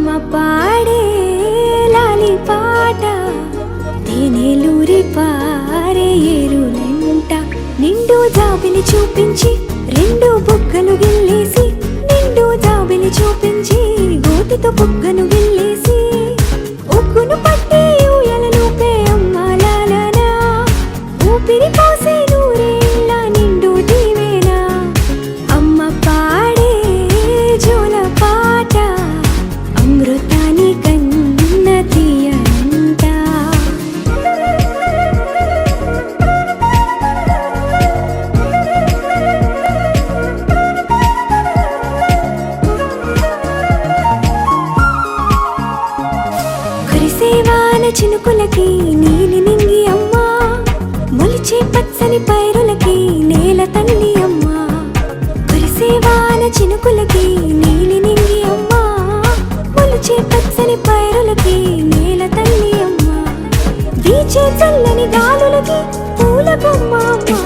అమ్మ పాడే లాలి పాట తేనెలూరి పారే ఏరులంట నిండు జాబిలి చూపించి రెండు బుగ్గలు గిల్లేసి నిండు జాబిలి చూపించి గోటితో బుగ్గను గిల్లేసి ఉగ్గును పట్టి ఊయలను పే అమ్మ లాలనా ఊపిరి పోసే నూరేళ్ళ నిండు దీవేనా అమ్మ పాడే జోల పాట అమృతాని కన్న తీయంట కురిసేవాన చినుకులకి నీలి నింగి అమ్మా మొలిచే పచ్చని పైరులకి నేల తల్లి అమ్మా కురిసేవాన చినుకులకి నీలి నింగి అమ్మా మొలిచే పచ్చని పైరులకి నేల తల్లి అమ్మా వీచే చల్లని గాలులకి పూల బొమ్మ అమ్మా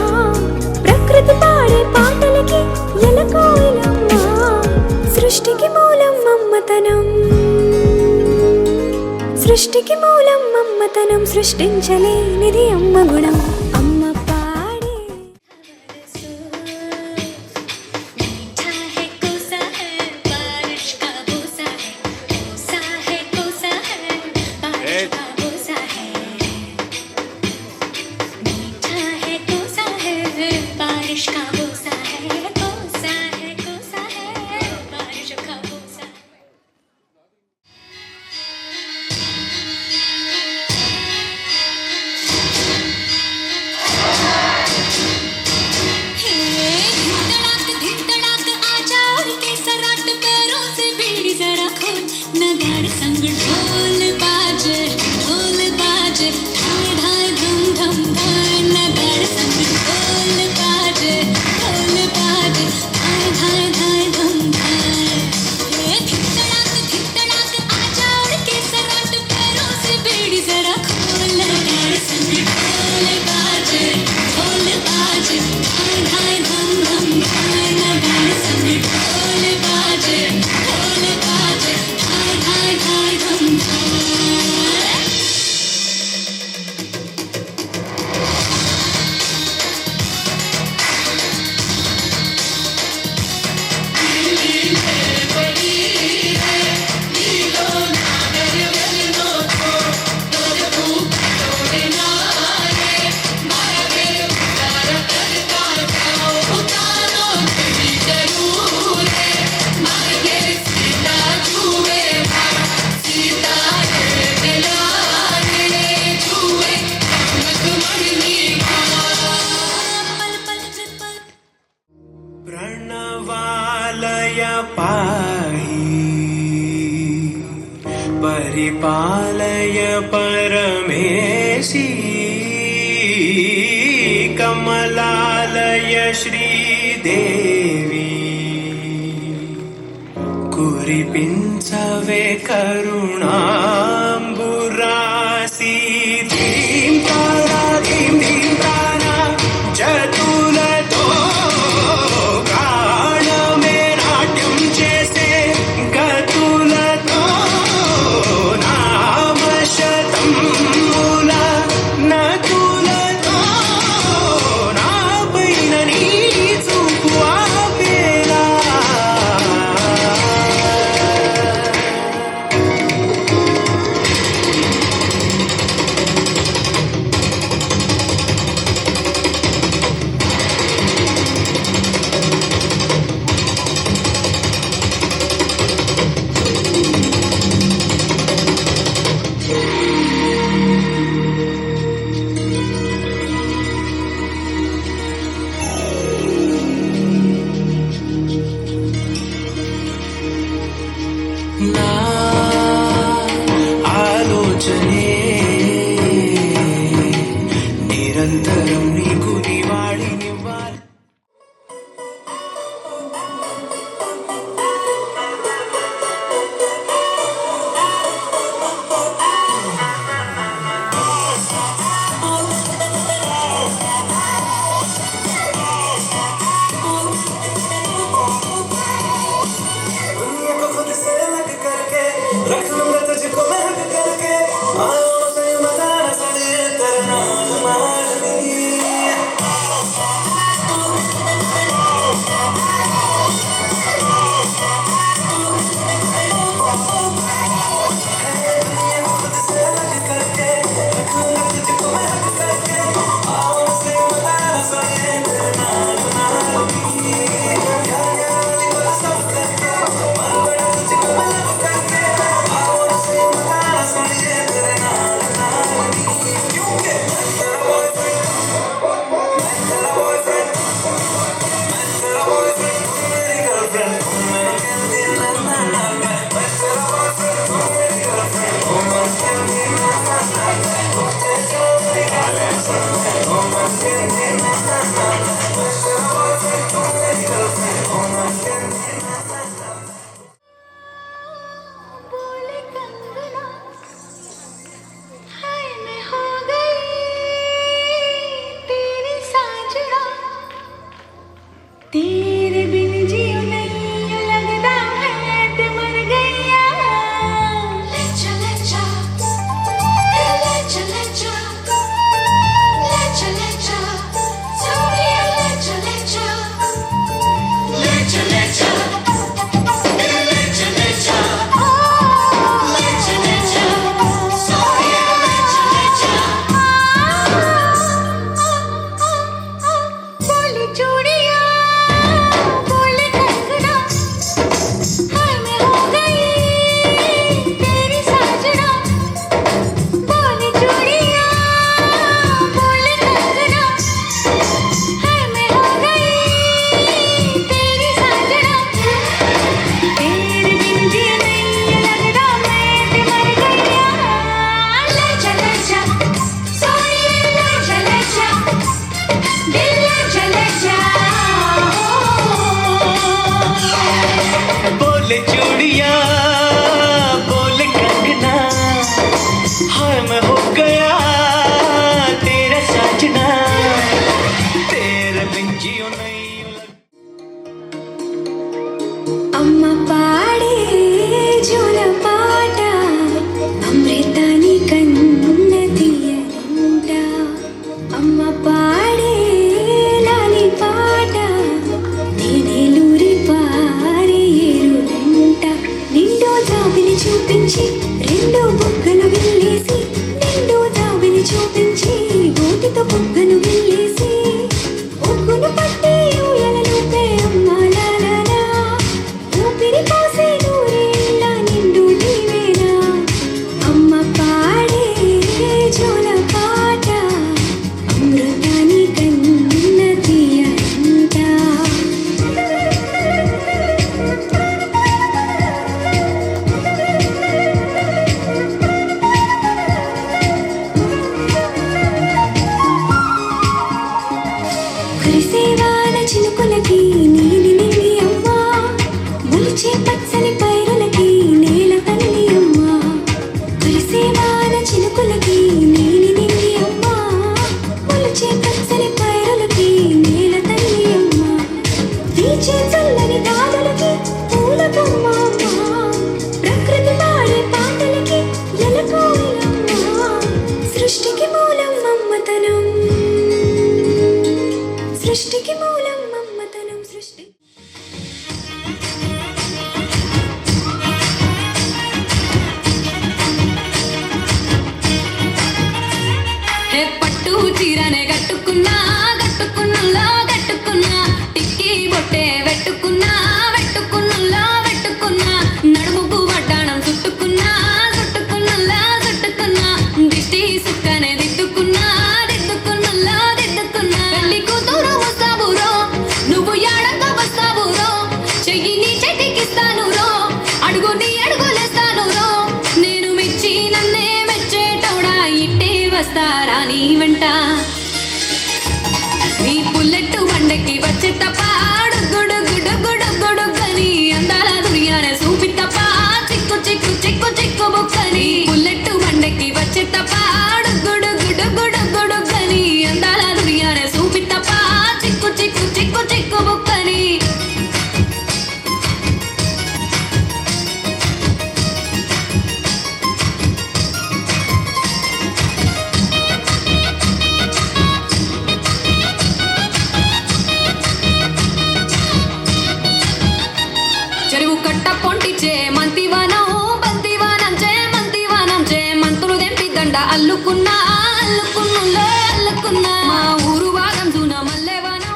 ప్రకృతి పాడే పాటలకి ఎలకోయిలమ్మా సృష్టికి మూలం మమ్మతనం సృష్టికి మూలం మమ్మతనం సృష్టించలేనిది అమ్మ గుణం అమ్మ పాడే परिपालय परमेशी कमलालय श्रीदेवी कुरिपिंचवे करुणांबुरासी धीं तारा धीं धीं तारा जतुलतो गानमे नाट्यं चेसे गतुलतो नामशतं मूला नतुलतो नापैन नी చూపు ఆపేలా तेरे बिन जियो नहीं लगता है ते मर गया ले चले जा ले चले जा सोनिया ले चले जा ले चले जा ले चले जा ले चले जा सोनिया ले चले जा बोली चूड़िया बोले कंगना हाय मैं हो गई तेरी साजना बोली चूड़िया बोले कंगना हाय मैं हो गई तेरी साजना तेरे बिन जिया नहीं लगता मैं ते मर गया ले चले जा सोनिया ले चले जा दिल ले चले जा बोले चूड़िया बोले कंगना हाय मैं हो गया तेरा साजना तेरे बिन जियो नहीं అమ్మ పాడే జోల పాట అమృతాని కన్న తీయనంట అమ్మ పాడే లాలి పాట తేనెలూరి పారే ఏరులంట నిండు జాబిని చూపించి రెండు బుగ్గలు విల్లేసి నిండు జాబిని చూపించి గోటితో బుగ్గను విల్లేసి ఒగ్గును పట్టి ఊయలలుపే అమ్మ లాలాలా ఊపిరి పోసే నూరేళ్ళ నిండు నీవేనా అమ్మ పాడే జోల పాట అమృతాని కన్న తీయనంట కురిసేవాన చినుకులకి నీలి నింగి అమ్మ మొలిచే పచ్చని పైరులకి నేల తల్లి అమ్మ కురిసేవాన చినుకులకి నీలి నింగి అమ్మ మొలిచే పచ్చని పైరులకి నేల తల్లి అమ్మ వీచే చల్లని గాలులకి పూల బొమ్మ అమ్మ ప్రకృతి పాడే పాటలకి ఎలకోయిలమ్మ సృష్టికి మూలం మమ్మతనం సృష్టికి మూలం మమ్మతనం సృష్టి హే పట్టు చీరనే కట్టుకున్నా కట్టుకున్నులా కట్టుకున్నా టిక్కి బొట్టే వెట్టుకున్నా వెట్టుకున్నులా వెట్టుకున్నా నడుముకు వడ్డాణం చుట్టుకున్నా చుట్టుకున్నులా చుట్టుకున్నా దిష్టి సుక్కనే దిద్దుకున్నా దిద్దుకున్నులా దిద్దుకున్నా పెళ్లి కూతురు వస్తావురో నువ్వు యాడంగా వస్తావురో చెయ్యి నీ చేతికిస్తాను రో అడుగు నీ అడుగులేస్తాను రో నేను మెచ్చి నన్నే మెచ్చేటోడా ఇట్టే వస్తారా నీ వెంట నీ బుల్లెట్ బండకి వచ్చే తప్ప గుడు గుడు గుడు గుడుగని అందాల దునియానే చూపి తప్ప చిక్కు చిక్కు చిక్కు చిక్కు బుక్కని బుల్లెట్ బండకి వచ్చే తప్ప గుడు గుడు గుడు గుడుగని అందాల దునియానే చూపి తప్ప చిక్కు చిక్కు చిక్కు చిక్కు బుక్కని చెరువు కట్ట పొంటిచే మంతివానం మంతివానం చే మంతులు దెంపి దండ అల్లుకున్నా అల్లుకున్నులే అల్లుకున్నా మా ఊరు భాగం జూన మల్లెవానం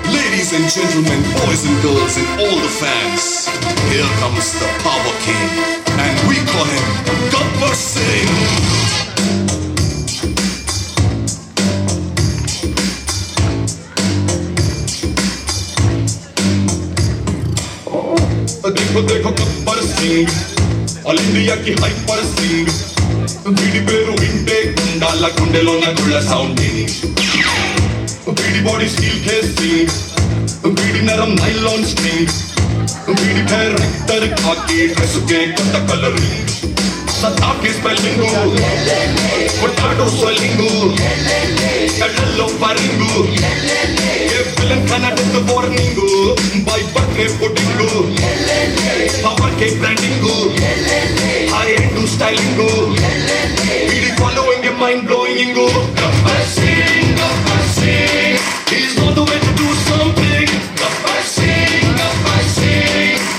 Ladies and gentlemen, boys and girls, and all the fans, here comes the Power King, and we call him Gabbar Singh. देखो देखो गब्बर सिंह, ऑल इंडिया की हाइपर सिंह, बीडी पेरू इंटे गुंडाला गुंडेलो ना गुल्ला साउंडिंग, बीडी बॉडी स्टील केसिंग, बीडी नरम नाइलॉन स्ट्रिंग, వీడి డైరెక్టర్ కాకి డ్రెస్సుకే కొత్త కలరింగ్ సతాకి స్పెల్లింగు కొట్టాడు స్వెల్లింగు కళ్ళల్లో పరింగు ఏ విలన్ కనడెత్ warning bye birthday pudding power కే బ్రాండింగు హై ఎండ్ స్టైలింగు వీడి ఫాలోయింగ్ ఏ mind blowing Gabbar Singh he's on the way to do something Gabbar Singh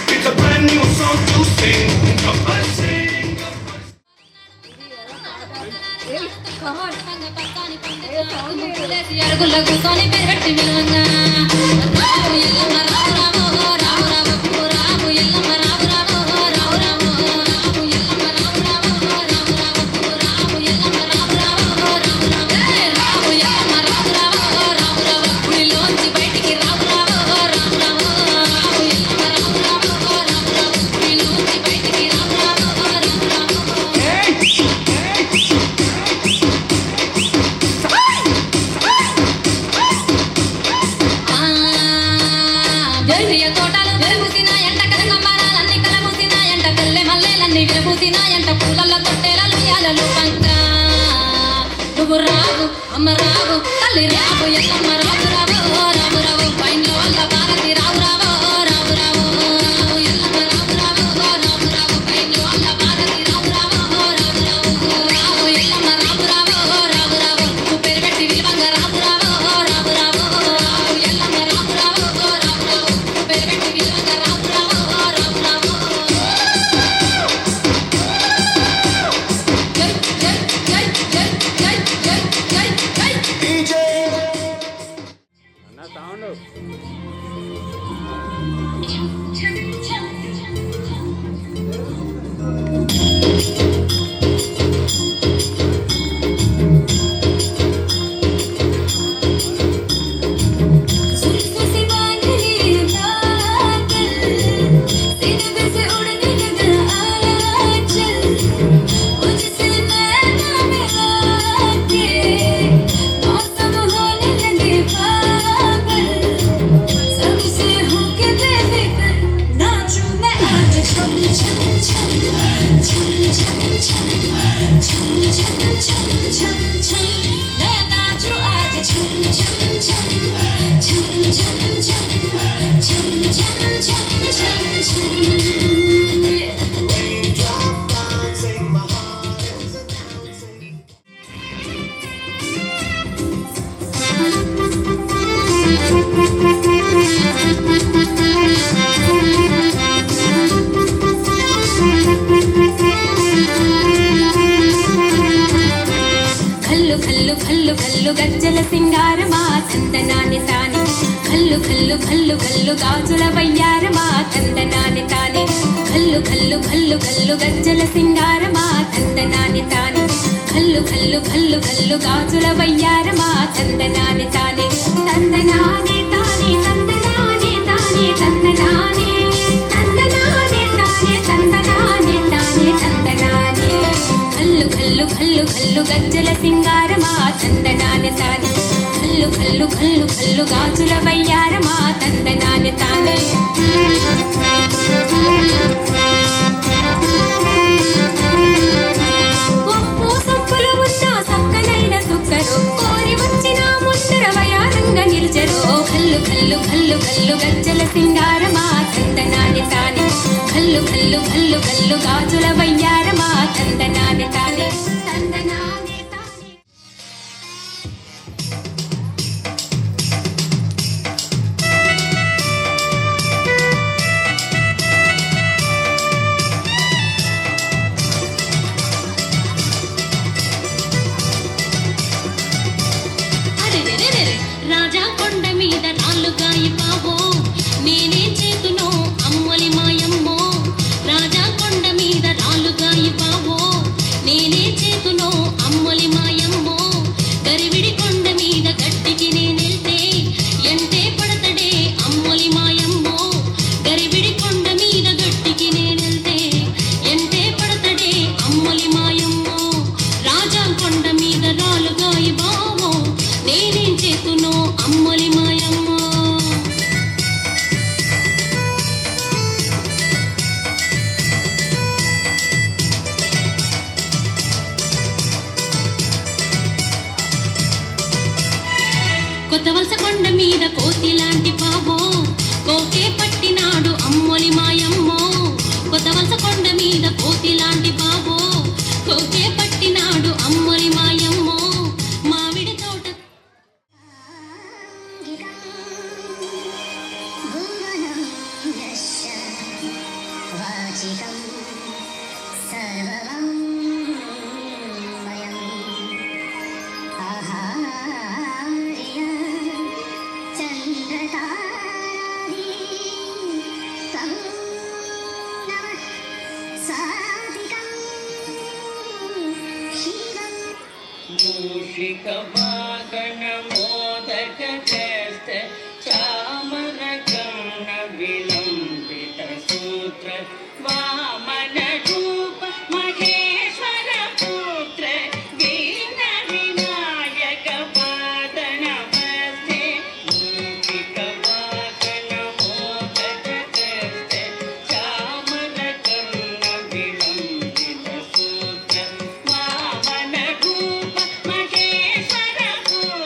it's a brand new song to sing Gabbar Singh అరుగుల్లో కూర్చొని పెరగట్టి విలువంగా రావు ఎల్లమ్మ రావు రావు రావు రావు రావు ఎల్లమ్మ రావు రావు రావు రావు రావు ఎల్లమ్మ రావు రావు రావు రావు రావు ఎల్లమ్మ రావు రావు రావు రావు ఎల్లమ్మ రావు రావు రావు రావు గుడిలోంచి బయటికి రావు రావు రావు రావు రావు ఎల్లమ్మ రావు రావు రావు రావు గుడిలోంచి బయటికి రావు రావు రావు రావు జల్లియ తోటలు విరబూసినాయంట కనకంబరాలన్నీ కలబూసినాయంట కల్లె మల్లెలన్నీ విరబూసినాయంట పూలల్ల తొట్టెలలు యాలలు పంక నువ్వు రావు అమ్మ రావు తల్లి రావు ఎల్లమ్మ రావు రావు రావు రావు పైన్లో వల్ల భారతి రావు రావు రావు రావు రావు ఎల్లమ్మ రావు రావు రావు రావు పైన్లో వల్ల భారతి రావు రావు రావు రావు రావు ఎల్లమ్మ రావు రావు రావు రావు నువ్వు పేరు పెట్టి విలువంగా రావు రావు రావు రావు రావు ఎల్లమ్మ రావు రావు రావు రావు నువ్వు పేరు పెట్టి విలువంగా రావు రావు రావు రావు జై జై జై జై జై జై జై జై जुल्फों से बांध लिए बादल, सीने से उड़ने लगा आंचल, मुझसे नैना मिला के मौसम होने लगे पागल, सबसे होके बेफिक्र नाचूं मैं आज छम छम छम छम छम छम छम छम छम छम छम मैं नाचूं आज छम छम छम छम छम छम छम छम छम छम కల్లు కల్లు కల్లు కల్లు గజ్జల సింగారమా తందనాని తాని కల్లు కల్లు కల్లు కల్లు గాజుల వయ్యారమా తందనాని తాని కల్లు కల్లు కల్లు కల్లు గజ్జల సింగారమా తందనాని తాని కల్లు కల్లు కల్లు కల్లు గాజుల వయ్యారమా తందనాని తాని తందనాని తాని తందనాని తాని తందనాని తందనాని తాని తందనాని తాని తందనాని కల్లు కల్లు కల్లు కల్లు గజ్జల సింగారమా తందనాని తాని కల్లు కల్లు కల్లు కల్లు గాజుల వయ్యారమా తందనాని తాని ఒప్పో సొప్పులు ఉన్న సక్కనైన సుక్కరు కోరి వచ్చిన ముందర వయారంగా నిలిచరు కల్లు కల్లు కల్లు కల్లు గజ్జల సింగారమా తందనాని తాని కల్లు కల్లు కల్లు కల్లు గాజుల వయ్యారమా తందనాని తాని తందనాని తాని అరెరెరెరెరె, రాజా కొండ మీద రాళ్ళుగా ఇవ్వవో నేనేం చేతునో అమ్మలి మాయమ్మో రాజా కొండ మీద రాళ్ళుగా ఇవ్వవో నే కొత్త వలస కొండ మీద కోతి లాంటి పావో కోకే పట్టినాడు అమ్మోలి మాయమ్మో కొత్త వలస కొండ మీద కోతి లాంటి పావో కోకే పట్టినాడు అమ్మోలి మాయమ్మో మామిడి తోట మూషిక వాగన మోదక చేస్తే చామర కన్న విలంబిత సూత్ర వామన రూప మహేశ్వర పుత్ర దీన వినాయక పాద నమస్తే మూషిక వాగన మోదక చేస్తే చామర కన్న విలంబిత సూత్ర వామన రూప మహేశ్వర పుత్ర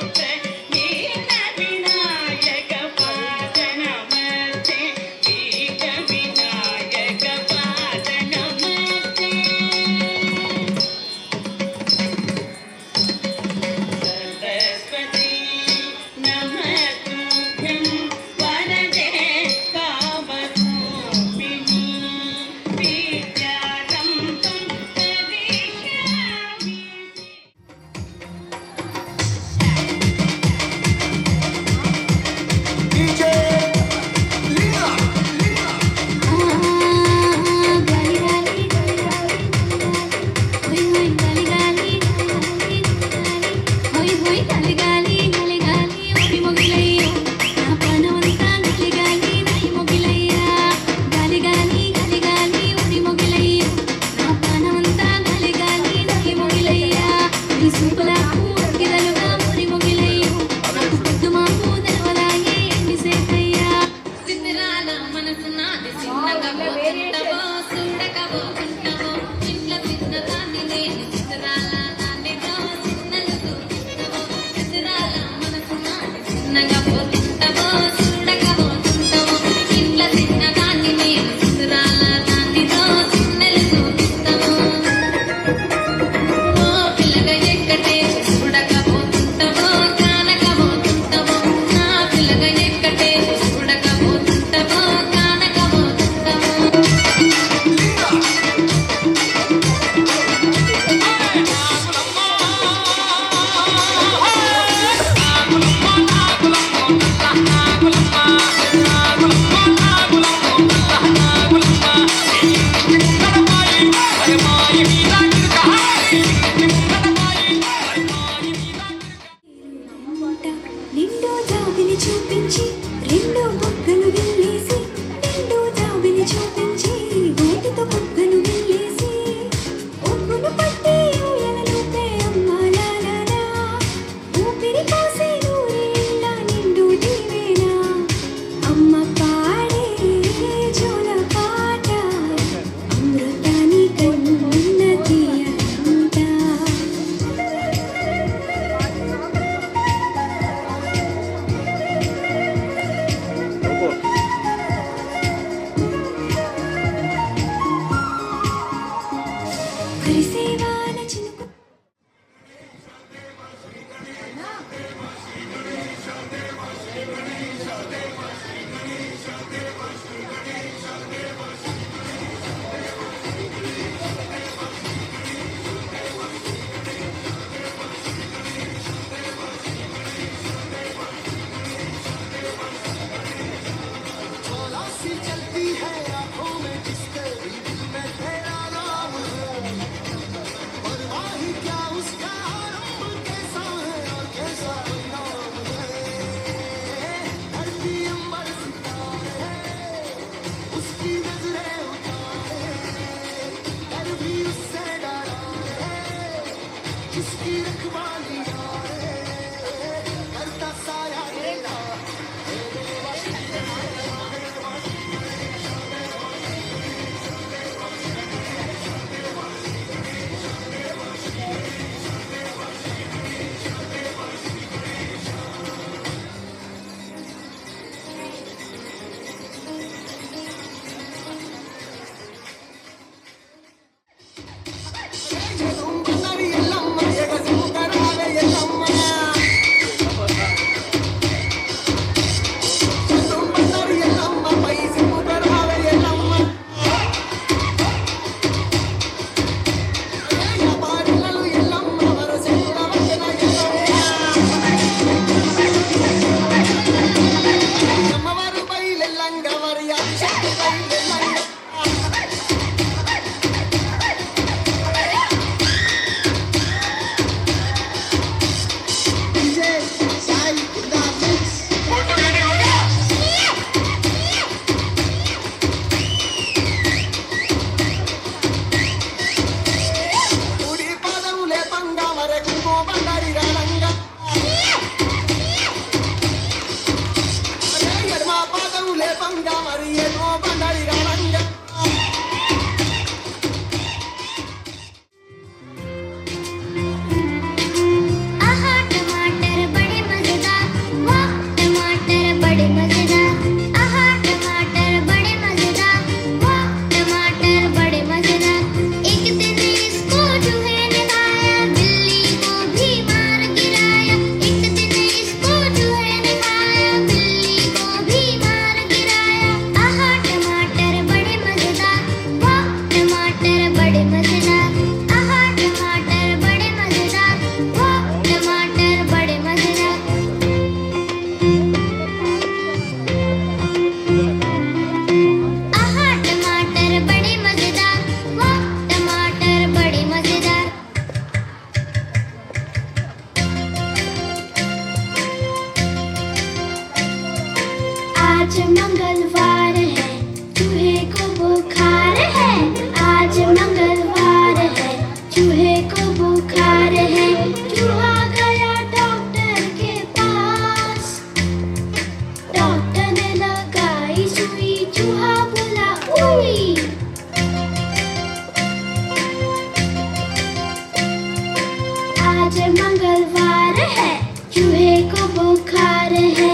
मंगलवार है चूहे को बुखार है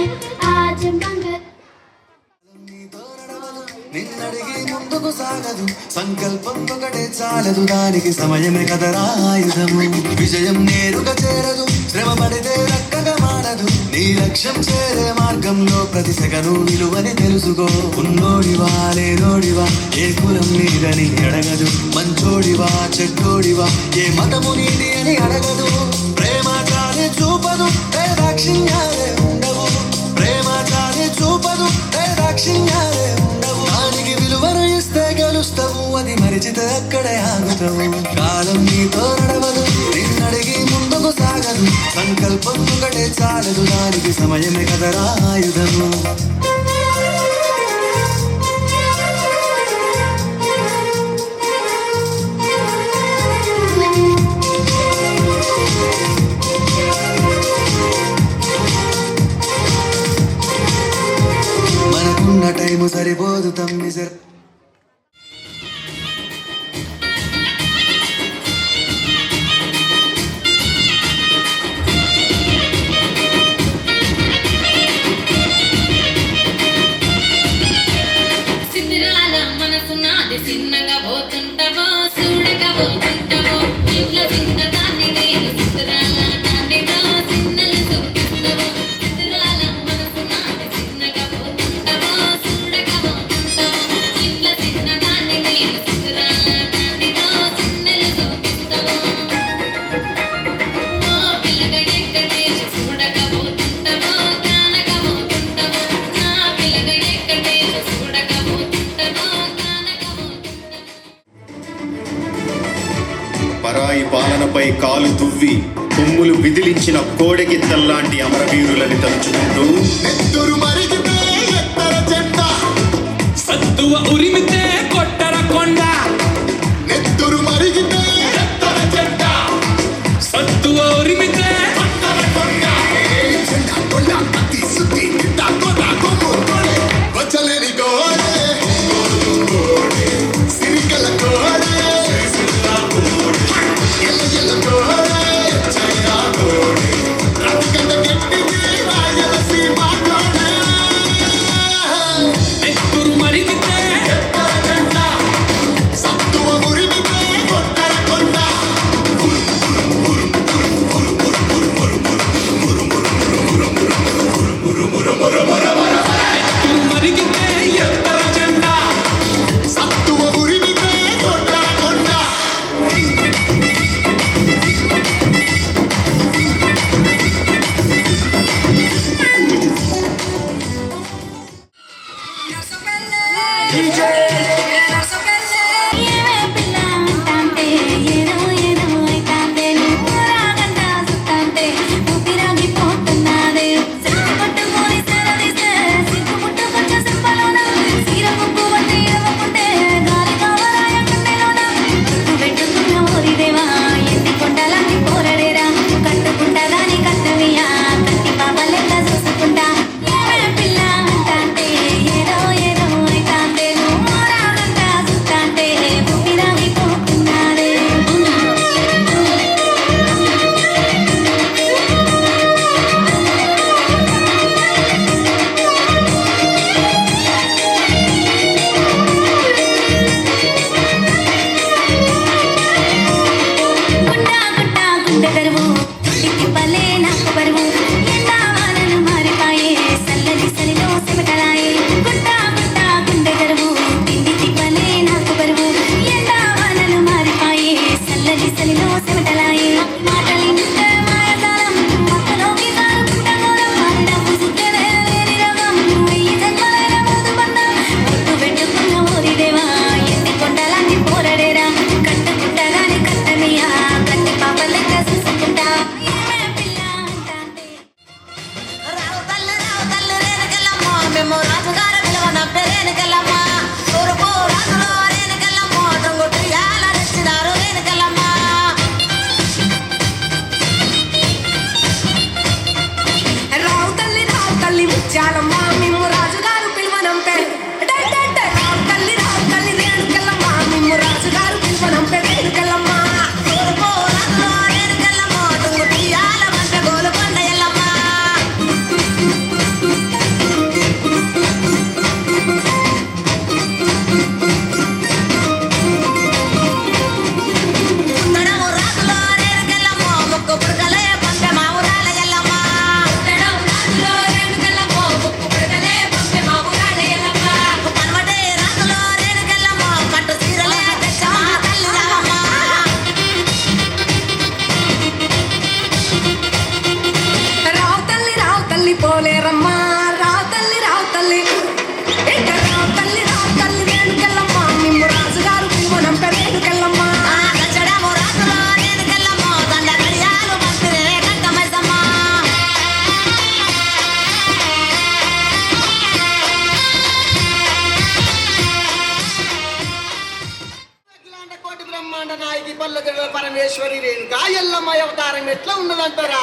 आज मंगल నిన్నడిగి ముందుకు సాగదు సంకల్పం ఒకటే చాలదు దానికి సమయమే కదరా ఆయుధము విజయం నేరుగా చేరదు శ్రమ పడితే రక్కగా మానదు నీ లక్ష్యం చేరే మార్గంలో ప్రతి సెకను విలువని తెలుసుకో ఉన్నోడివా లేనోడివా ఏ కులం నీదని అడగదు మంచోడివా చెడ్డోడివా ఏ మతము నీది అని అడగదు ప్రేమ చాలే చూపదు దాక్షిణ్యాలే ఉండవు ప్రేమ చాలే చూపదు దాక్షిణ్యాలే ఉండవు దానికి విలువను ఇస్తే గెలుస్తావు అది మరిచితే అక్కడే ఆగుతావు కాలం నీతో నడవదు నిన్నడిగి ముందుకు సాగదు సంకల్పం ఒకటే చాలదు దానికి సమయమే కదరా ఆయుధము మనకున్న టైము సరిపోదు తమ్మి సిద్ధిరాల మనసు నాది చిన్నగా పోతుంటావో చూడగా పోతుంటావో ఇంట్లో చిన్నదాన్ని నేను సిద్ధిరాల దానిలో చిన్నలు చూపిస్తావో సిద్ధిరాల మనసు నాది చిన్నగా పోతుంటావో చూడగా పోతుంటావో ఇంట్లో చిన్నదాన్ని నేను సిద్ధిరాల దానిలో చిన్నలు చూపిస్తావో ఓ పిల్లగా ఎక్కడేసి చూడగా పోతుంటావో కానగా పోతుంటావో నా పిల్లగా ఎక్కడేసి చూడగా పోతుంటావో కానగా పోతుంటావో పరాయి పాలనపై కాలు దువ్వి కొమ్ములు విదిలించిన కోడెగిత్తల్లాంటి అమరవీరులని తలుచుకుంటూ నెత్తురు మరిగితే ఎత్తర చెడ్డ సత్తువ ఉరిమితే కొట్టర కొండ నెత్తురు మరిగితే ఎత్తర చెడ్డ సత్తువ ఉరిమితే కొట్టర కొండ చెడ్డ కొండ కత్తి సుత్తి గిట్ట కొడ కొమ్ము కొడే వచ్చలేని కోడే సిరికల కోడే ఎల్ల ఎల్ల కోడే చైనా కోడే రతికండ గట్టిది రాయలసి మాట్లాడే నెత్తురు మరిగితే సత్తువ ఉరిమితే కొట్టర కొండ నెత్తురు మరిగితే ఎత్తర జెండా సత్తువ ఉరిమితే కొట్టర కొండ ఏమే పిల్ల అంటాంటే ఏదో ఏదో అయితాందే నువ్వు రాగంట సుత్తాంటే ఊపిరాగిపోతున్నాదే సిగ్గు పట్టుకొని సెలవిస్తే సిగ్గు ముట్టుకొచ్చే సింపలోన సీర ముగ్గు వంటి ఇవ్వకుంటే గాలి కావరాయ గుండెలోన గుర్తు పెట్టుకున్న ఓరిదేవా ఎత్తి కొండలాంటి పోరడేరా కట్టుకుంటా దాని కట్టమియా కట్టి పాప లెక్క చూసుకుంటా ఏమే పిల్ల అంటాంటే ఏదో ఏదో అయితాందే నువ్వు రాగంట సుత్తాంటే ఊపిరాగిపోతున్నాదే గుండా గుండా గుండె కరువు తిప్పి పల్లె నాకు బరువు ఎండా వానలు మారిపాయే సల్లటి సలిలో సెమటలాయే గుండా గుండా గుండె కరువు తిండి తిప్పలే నాకు బరువు ఎండా వానలు మారిపాయే సల్లటి సలిలో సెమటలాయే మాటలింటే మాయజాలం పక్కలోకి జారుకుంట ఘోరం డబ్బు సుత్తెనే లేని రోగం వెయ్యి జన్మలైన మోదు బంధం గుర్తు పెట్టుకున్న ఓరిదేవా ఎత్తి కొండలాంటి పోరడేరా కట్టుకుంటా గాని కట్టమియా కట్టి పాప లెక్క చూసుకుంటా బ్రహ్మాండ నాయకి పల్లె పరమేశ్వరి రేణుకా ఎల్లమ్మ అవతారం ఎట్లా ఉన్నదంటారా?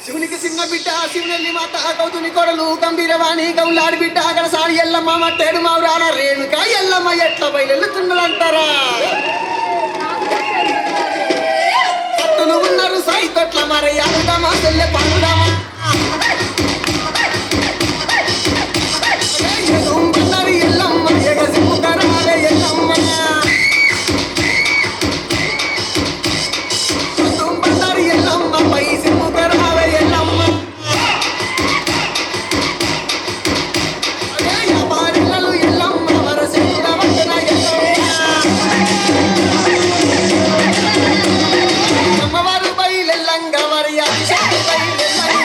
శివునికి చిన్న బిడ్డ శివునెల్లి మాత కౌతుని కొడలు గంభీరవాణి గౌలాడి బిడ్డ గడసాడి ఎల్లమ్మ మట్టేడు మావురాల రేణుకా ఎల్లమ్మ ఎట్లా బయలుతున్నదంటారా? కట్టులు ఉన్నారు సైతొట్ల మరి అడుగమా తెల్లె పండుగమా ఎల్లమ్మ ఎగసిముకరాలే ఎల్లమ్మ ఎల్లమ్మ పై సిముకరాలే ఎల్లమ్మ వ్యాపారిల్లలు ఎల్లమ్మ వరసేల వంటన అమ్మవారు బయలెల్లంగ వరి అభిషేక బయలెల్లంగ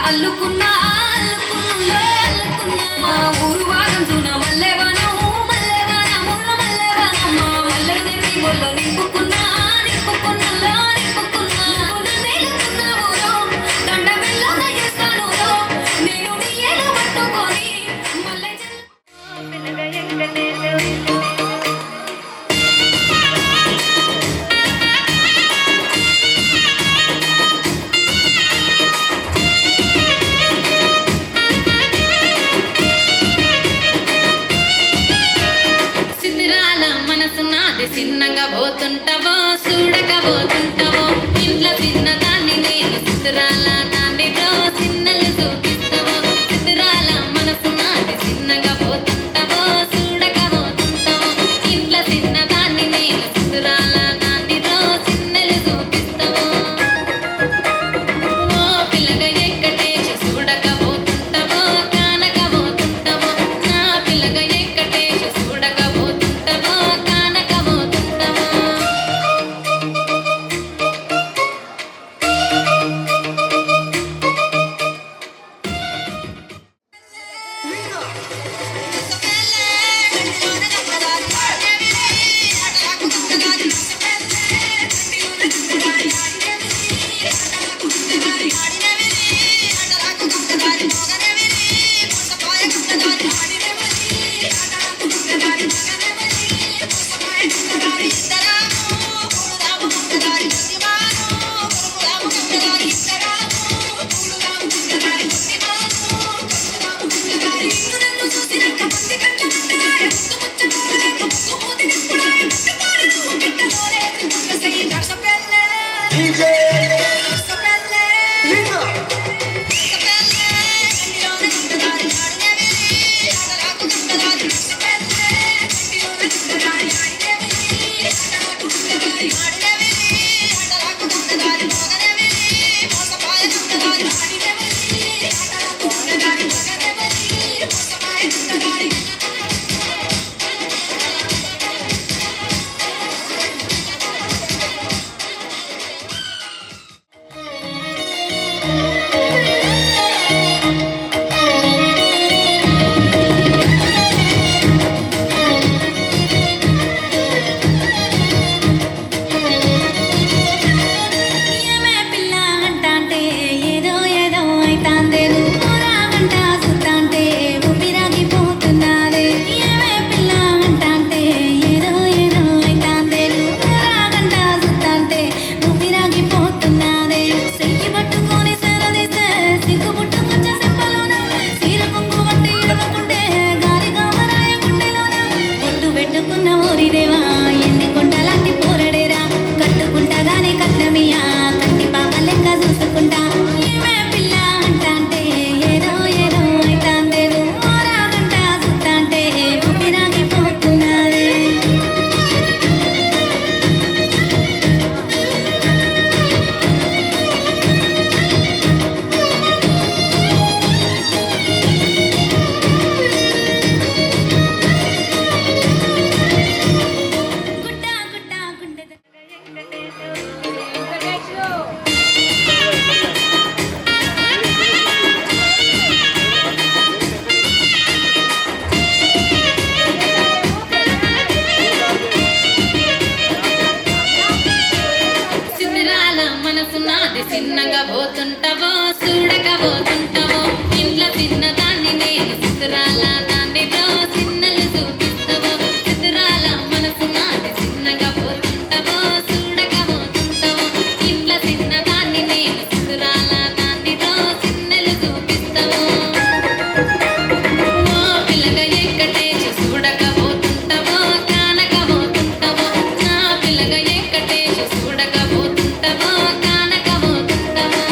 అల్లుకున్నా అల్లుకున్నా మా ఊరు వాగం చూన మల్లెవానం మల్లెవానం మల్లెవానం మల్లె దేవి ఒళ్ళో నింపుకున్నా నింపుకున్నా నింపుకున్నా మేలుకున్నావురో దండ వెళ్ళోన చేస్తానురో నేను నీ ఏలు పట్టుకొని మల్లె చిన్నగా పోతుంటావో చూడకపోతుంటావో ఇంట్లో చిన్నదాన్ని నేను చిత్రాల దానిలో చిన్నలు చూపిస్తావో చిత్రాల మనసు నాది చిన్నగా పోతుంటావో చూడకపోతుంటావో ఇంట్లో చిన్నదాన్ని నేను చిత్రాల దానిలో చిన్నలు చూపిస్తావో ఓ పిల్లగా ఎక్కటేసి చూడకపోతుంటావో కానకపోతుంటావో నా పిల్లగా ఎక్కటేసి చూడకపోతుంటావో ఉన్న ఓరిదేవా ఎన్ని కొండలాంటి పోరడేరా కట్టుకుంటాగానే కట్నమియా కంటి పాప లెక్క చూసుకుంటా ఏమే పిల్ల అంటాంటే ఏదో ఏదో అయితాందేను ఓరాగంట చూస్తాంటే ఊపిరాగిపోతున్నారే గుడ్డ గుడ్డ గుండె సిద్ధిరాల మనసు నాది చిన్నగా పోతుంటావో చూడక పోతుంటావో ఇంట్లో చిన్నదాన్ని నేను సిద్ధిరాల దాన్నిలో చిన్నలు చూపిస్తావో సిద్ధిరాల మనసు నాది చిన్నగా పోతుంటావో చూడక పోతుంటావో ఇంట్లో చిన్నదాన్ని నేను సిద్ధిరాల దాన్నిలో చిన్నలు చూపిస్తావో ఓ పిల్లగా ఎక్కటేసి చూడక పోతుంటావో కానక పోతుంటావో నా పిల్లగా ఎక్కటేసి చూడక పోతుంటావో కానక పోతుంటావో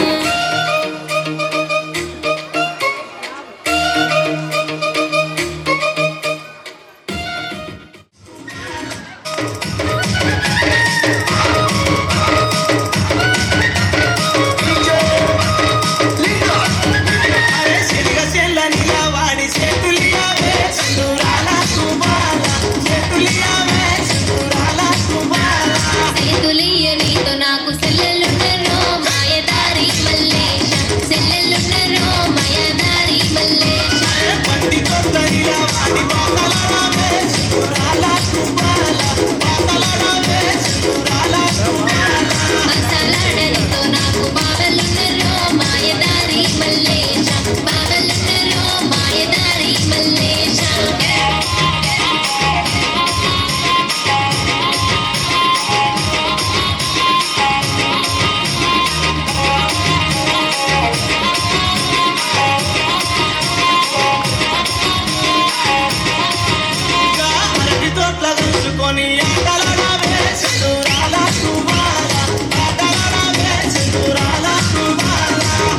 చేతులియ నీతో నాకు సెల్లెలున్నరో మాయదారి మల్లేశ సెల్లెలున్నరో మాయదారి మల్లేశ మసాలాడనితో నాకు బావలున్నరో మాయదారి మల్లేశ బావలున్నరో మాయదారి మల్లేశ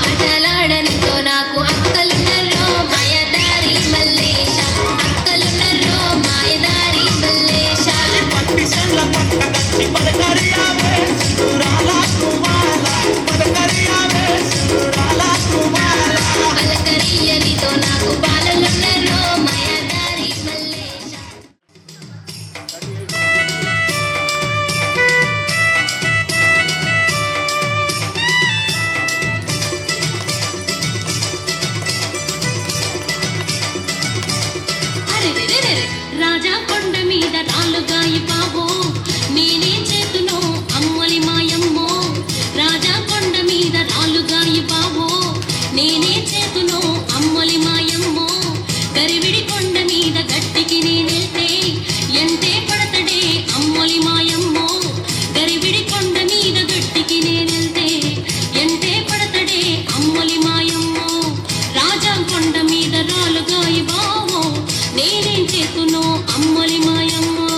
ఆటలాడనితో నాకు అక్కలున్నరో మాయదారి మల్లేశ అక్కలున్నరో మాయదారి మల్లేశ పలకరియనితో నాకు బాలలున్నరో మాయదారి మల్లేశ అరెరెరెరె రాజా కొండ మీద రాలుగాయి బాబో నేనే చేతునో అమ్మలి మాయమ్మో రాజా కొండ మీద రాలుగాయి బాబో నేనే చేతునో అమ్మలి మాయమ్మో గరివిడి కొండ మీద గట్టికి నేనెళ్తే ఎంటే పడతడే అమ్మలి మాయమ్మో గరివిడి కొండ మీద గట్టికి నేనెళ్తే ఎంటే పడతడే అమ్మలి మాయమ్మో రాజా కొండ మీద రాలుగాయి బావో నేనేం చేతునో అమ్మలి మాయమ్మో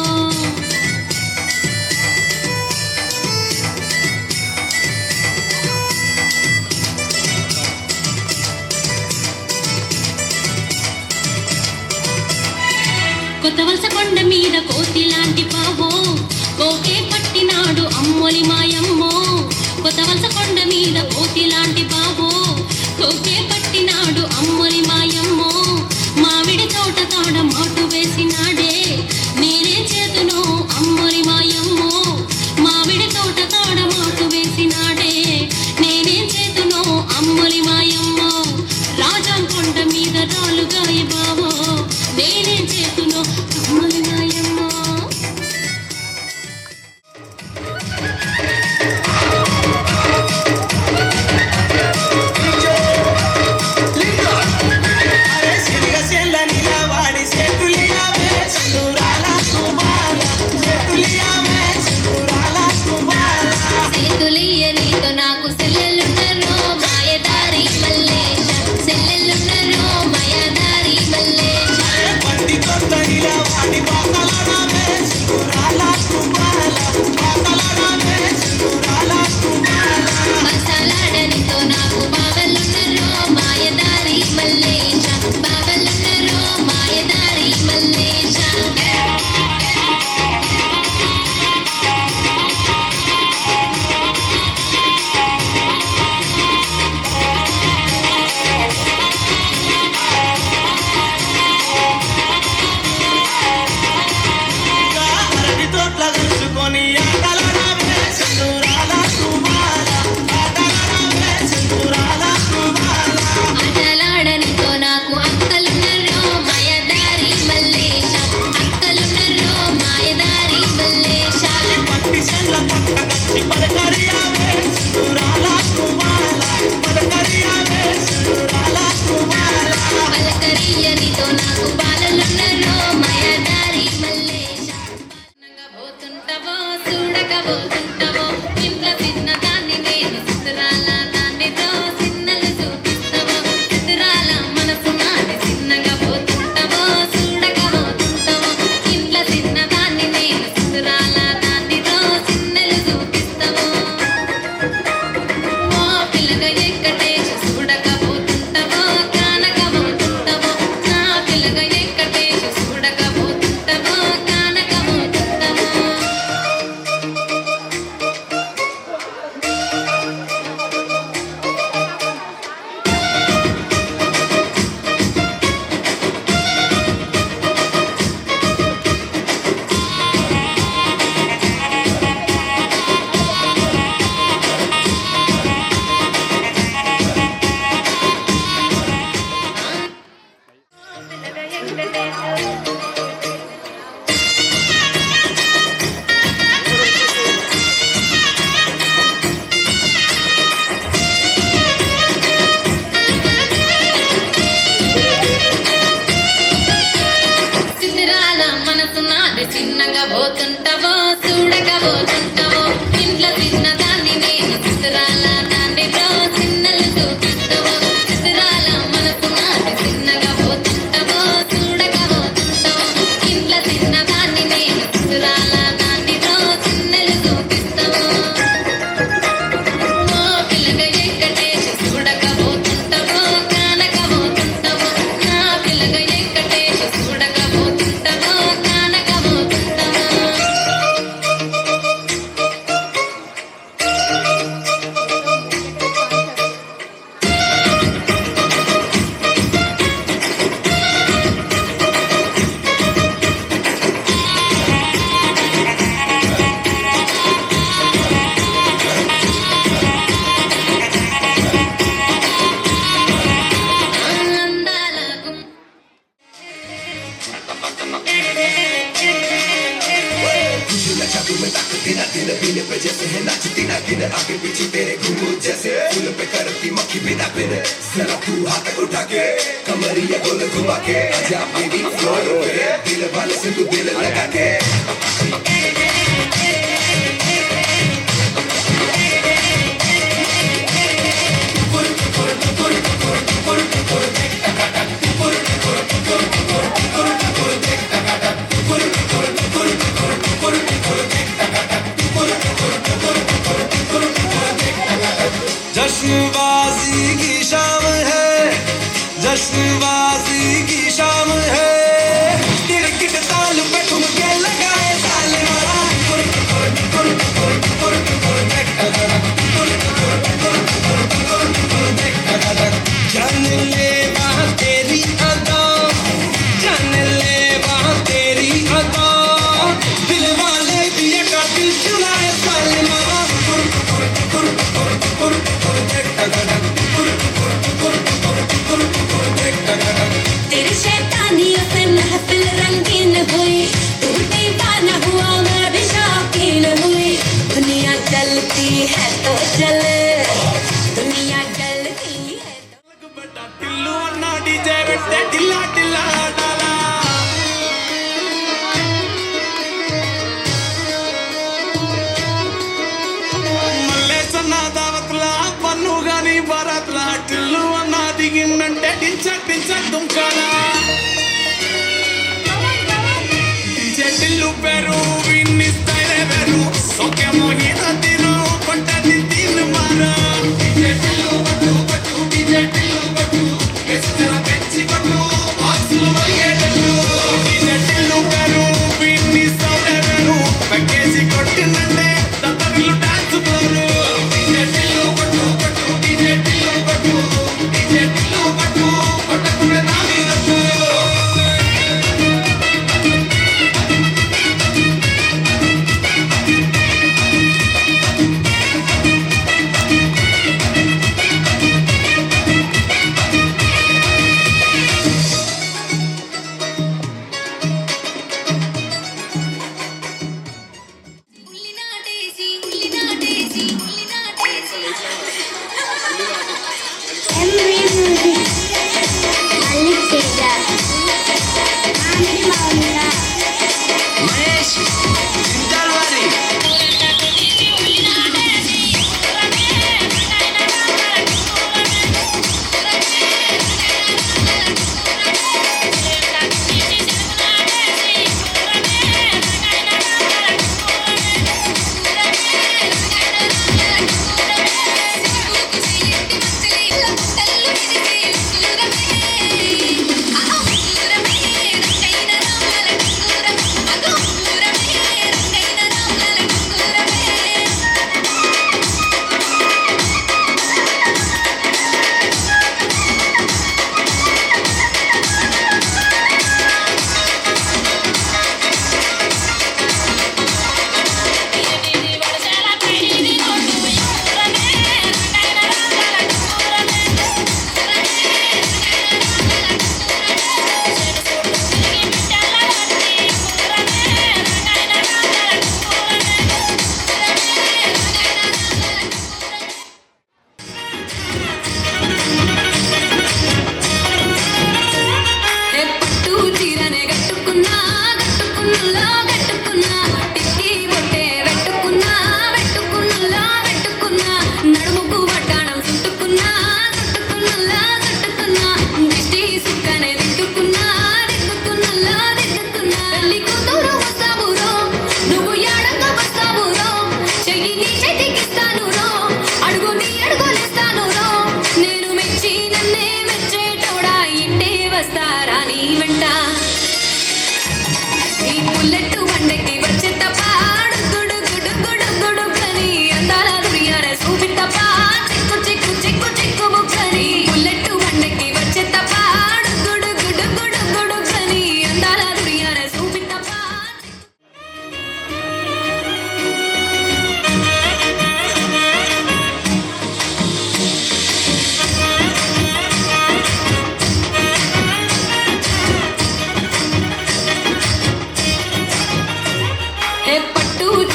కొత్త వలస కొండ మీద కోతి లాంటి పావో కోకే పట్టినాడు అమ్మొలి మాయమ్మో కొత్త వలస కొండ మీద కోతి లాంటి పావో కోకే పట్టినాడు అమ్మొలి మాయమ్మో మామిడి తోట కాడ మాటు వేసినాడే నేనే చేతునో అమ్మొలి మాయమ్మో మామిడి తోట కాడ మాటు వేసినాడే నేనే చేతునో అమ్మొలి మాయమ్మో రాజా కొండ మీద రాలుగాయి బావో నేనే చేతునో అమ్మొలి మాయమ్మో పోతుంటావో ఇంట్లో చిన్న దాన్ని నేను చిత్రాల దాన్నితో చిన్నలు చూపిస్తావో చిత్రాల మనసు నాది చిన్నగా పోతుంటావో చూడక పోతుంటావో ఇంట్లో చిన్న దాన్ని నేను చిత్రాల దాన్నితో చిన్నలు చూపిస్తావో ఓ పిల్లగా ఎక్కటేసి చూడక పోతుంటావో కానక పోతుంటావో నా పిల్లగా ఎక్కటేసి చూడక పోతుంటావో కానక పోతుంటావో చిత్రాల మనసు నాది చిన్నగా పోతుంటావో చూడక పోతుంటావో ఇంట్లో చిన్న దాన్ని నేను చిత్రాల దాన్నితో చిన్నలు చూపిస్తావో చిత్రాల మనసు నాది చిన్నగా పోతుంటావో చూడక పోతుంటావో ఇంట్లో చిన్న దాన్ని నేను చిత్రాల దాన్నితో చిన్నలు చూపిస్తావో ఓ పిల్లగా ఎక్కటేసి చూడక పోతుంటావో కానక పోతుంటావో నా పిల్లగా ఎక్కటేసి చూడక పోతుంటావో కానక పోతుంటావో అందాల గుమ్మ जश्नबाजी की शाम है, जश्नबाजी की शाम है, गिरगिट ताल पे ठुमके लगाए साले वाला जान ले वहाँ तेरी अदा, जान ले वहाँ तेरी अदा, दिल वाले भी का दिल चुराए साले वाला तेरी शैतानियों से महफिल रंगीन हुई तू दीवाना हुआ मैं भी शौकीन हुई दुनिया जलती है तो जले दुनिया जलती है तो టిల్లు అన్న డీజే పెట్టే టిల్లా టిల్లా ఆడాలా మల్లేసన్న దావత్లా పన్ను గాని భారత్లా టిల్లు అన్న దిగిందంటే టించక్ టించక్ దుంకాలా డీజే టిల్లు పేరు విన్ని స్టైలే వేరు సోకే మోహిత తిను కొట్టది తిను మారా డీజే టిల్లు పట్టు పట్టు డీజే టిల్లు పట్టు ఎస్టర పెంచి పట్టు బాక్సులు మరిగేటట్టు డీజే టిల్లు పేరు విన్ని సౌండ్ వేరు పక్కేసి కొట్టిందంటే తత్తవిల్లు డాన్స్ ఫ్లోరు డీజే టిల్లు పట్టు పట్టు డీజే టిల్లు పట్టు డీజే టిల్లు పట్టు కొట్టకుండా నా మీదట్టు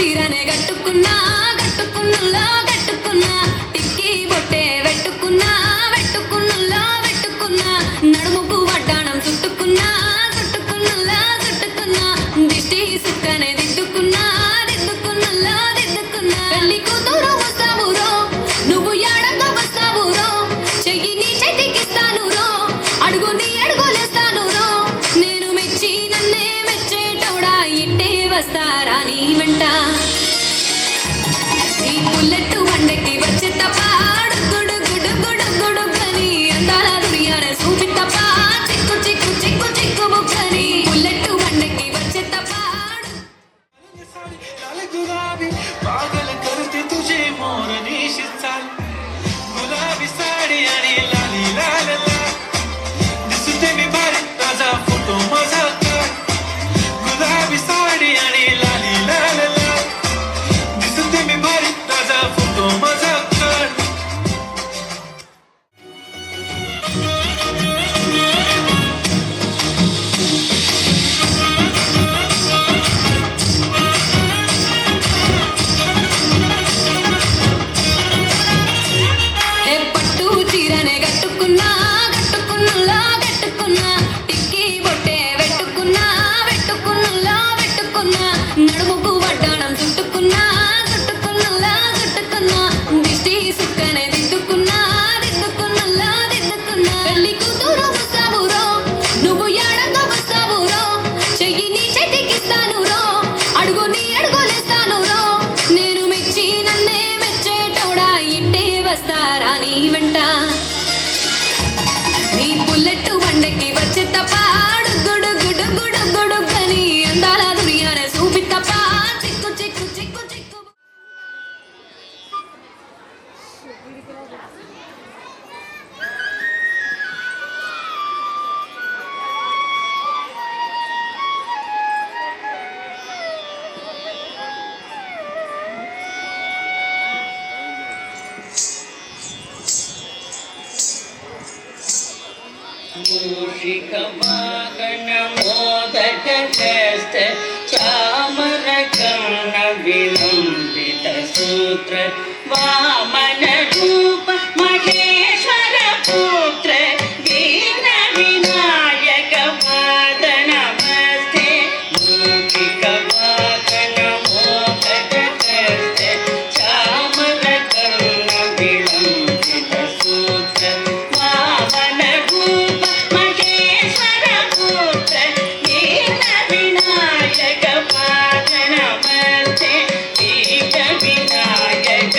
చీరనే కట్టుకున్నా కట్టుకున్నలా కట్టుకున్నా టిక్కి బొట్టే పెట్టుకున్నా పెట్టుకున్నలా పెట్టుకున్నా నడుముకు వడ్డాణం చుట్టుకున్నా చుట్టుకున్నలా చుట్టుకున్నా దిష్టి సుక్కనే దిద్దుకున్నా దిద్దుకున్నలా దిద్దుకున్నా పెళ్లి కూతురు వస్తావురో నువ్వు ఏడంగా వస్తావురో చెయ్యి నీ చేతికిస్తాను రో అడుగు నీ అడుగులేస్తాను రో నేను మెచ్చి నన్నే మెచ్చేటోడా ఇట్టే వస్తారా నీ వెంట ఈ బుల్లెట్ వండకి వచ్చే తప్ప గుడు గుడు గుడు గుడు కని అందాల దునియానే చూపి తప్ప చిక్కు చిక్కు చిక్కు చిక్కు బుక్కని బుల్లెట్ వండకి వచ్చే తప్ప लाल गुलाबी पागल करते तुझे मोर निशिचाल गुलाबी साडी आणि लाली लाल लाल दिसते मी भारी ताजा फोटो माझा काढ गुलाबी साडी आणि लाली लाल लाल दिसते मी भारी ताजा फोटो माझा काढ ఏ పట్టు చీరనే కట్టుకున్నా కట్టుకున్నలా కట్టుకున్నా టిక్కి బొట్టే పెట్టుకున్నా పెట్టుకున్నలా పెట్టుకున్నా నడుముకు వడ్డాణం చుట్టుకున్నా చుట్టుకున్నలా చుట్టుకున్నా దిష్టి సుక్కనే దిద్దుకున్నా దిద్దుకున్నలా దిద్దుకున్నా పెళ్లి కూతురు వస్తావురో నువ్వు ఏడంగా వస్తావురో చెయ్యి నీ చేతికిస్తాను రో అడుగు నీ అడుగులేస్తాను రో నేను మెచ్చి నన్నే మెచ్చేటోడా ఇట్టే వస్తారా నీ వెంట నీ బుల్లెట్ వండకి వచ్చే తప్ప గుడు గుడు గుడు గుడు కని అందాల దునియానే చూపి తప్ప చిక్కు చిక్కు చిక్కు చిక్కు మూషిక వాహన మోదక చేస్త చామర కర్ణ విలంబిత సూత్ర వామన రూప మహేశ్వర పుత్ర దీన వినాయక పాద నమస్తే మూషిక వాహన మోదక చేస్త చామర కర్ణ విలంబిత సూత్ర వామన రూప మహేశ్వర పుత్ర దీన వినాయక పాద నమస్తే దీన వినాయక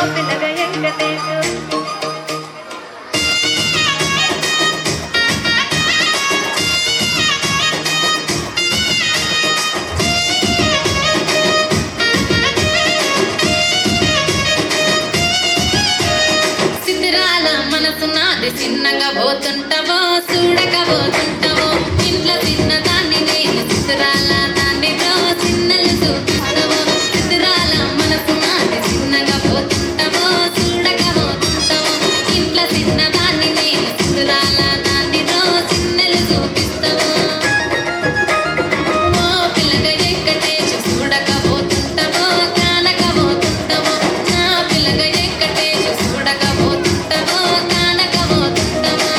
పిల్లగా వెంకటేశు సిద్ధరాల మనసు నాది చిన్నగా పోతుంటావో చూడక పోతుంటావో ఇంట్లో చిన్న దాన్ని నేను సిద్ధరాల దాన్నితో చిన్నలు చూపిస్తావో సిద్ధరాల మనసు నాది చిన్నగా పోతుంటావో చూడక పోతుంటావో ఇంట్లో చిన్న దాన్ని నేను సిద్ధరాల దాన్నితో చిన్నలు చూపిస్తావో ఓ పిల్లగా వెంకటేశు చూడక పోతుంటావో కానక పోతుంటావో నా పిల్లగా వెంకటేశు చూడక పోతుంటావో కానక పోతుంటావో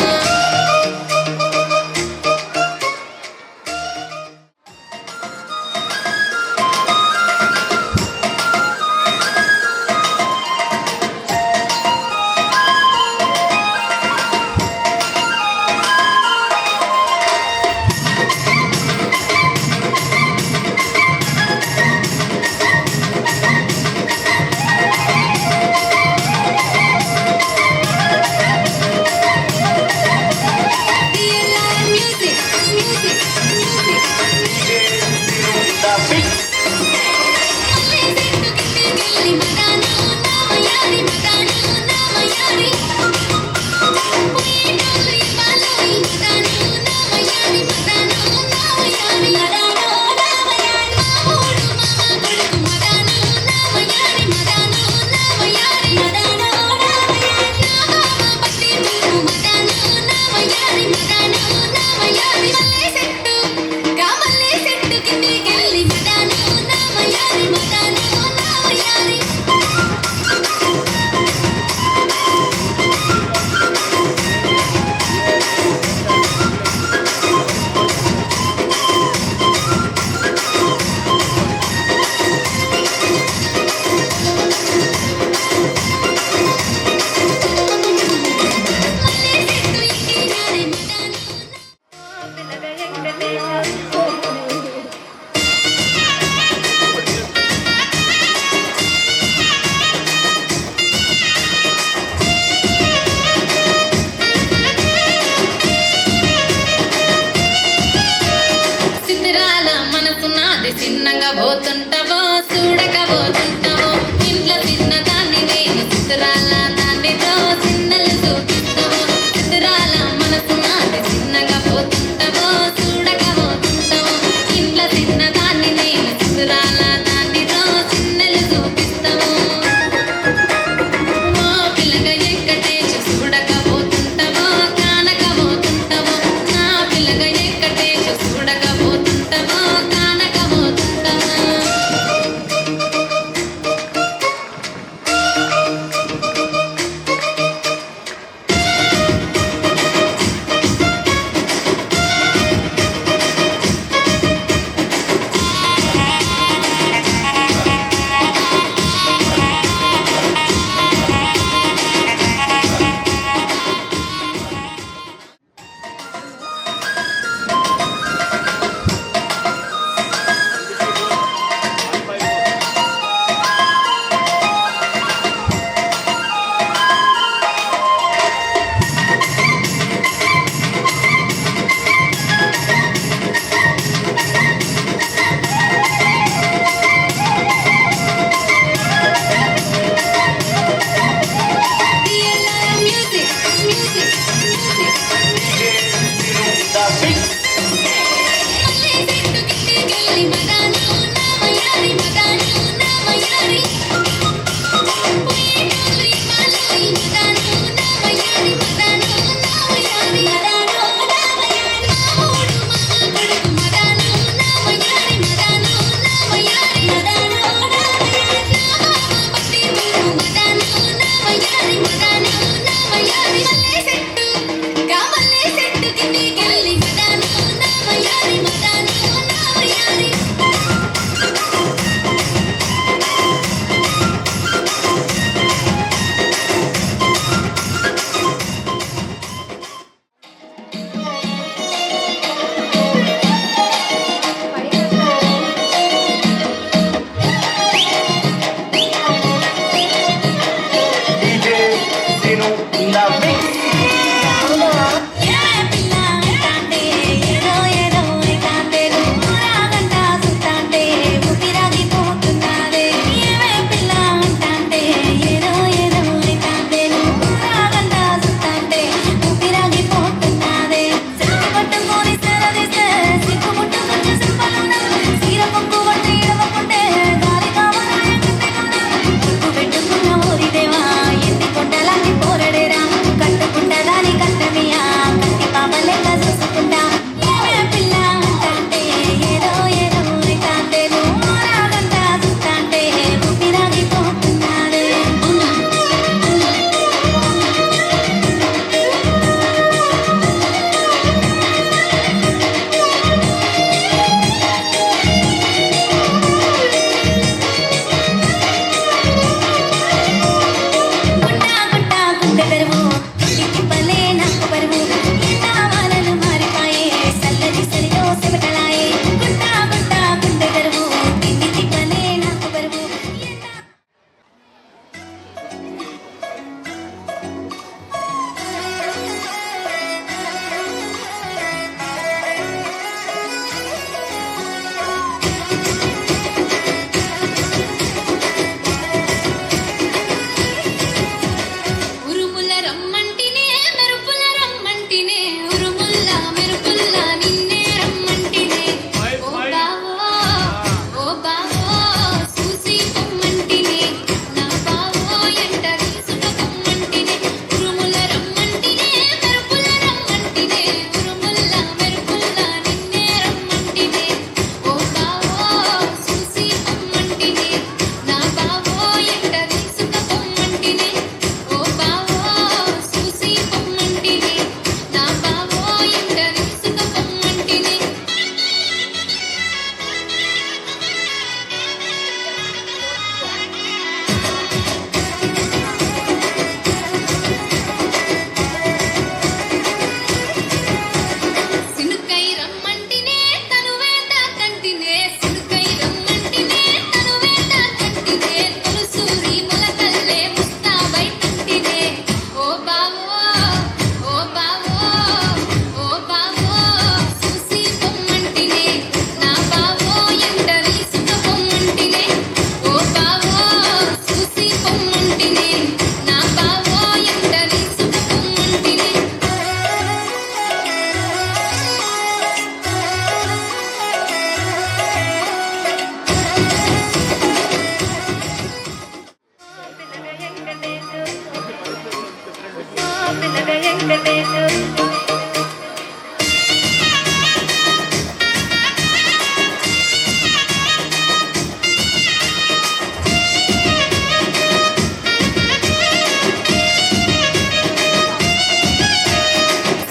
పిల్లగ వెంకటేశు